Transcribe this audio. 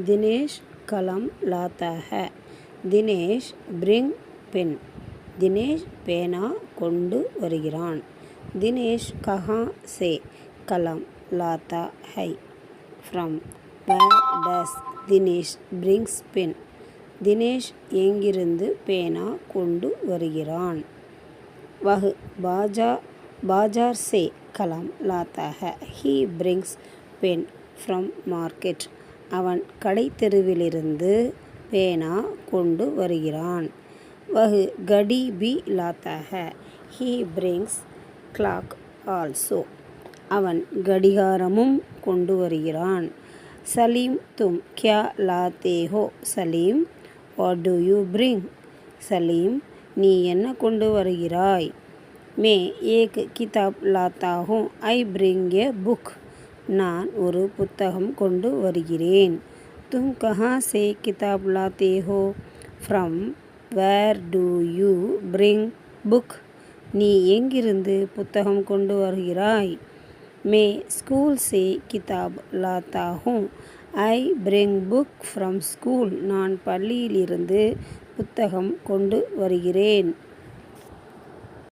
दिनेश कलम लाता है. Dinesh bring pen. दिनेश பேனா கொண்டு வருகிறான். दिनेश कहाँ से कलम लाता है. From where does Dinesh brings pen. Dinesh எங்கிருந்து பேனா கொண்டு வருகிறான். वह बाजार से कलम लाता है. He brings pen from market. அவன் கடைத்தெருவிலிருந்து பேனா கொண்டு வருகிறான். वह घड़ी भी लाता है. He brings clock also. அவன் கடிகாரமும் கொண்டு வருகிறான். सलीम तुम क्या लाते हो. Salim what do you bring. Salim நீ என்ன கொண்டு வருகிறாய். मैं एक किताब लाता हूँ. I bring a book. நான் ஒரு புத்தகம் கொண்டு வருகிறேன். तुम कहाँ से किताब लाते हो. From where do you bring book. நீ எங்கிருந்து புத்தகம் கொண்டு வருகிறாய். मैं स्कूल से किताब लाता हूँ. I bring book from school. நான் பள்ளியிலிருந்து புத்தகம் கொண்டு வருகிறேன்.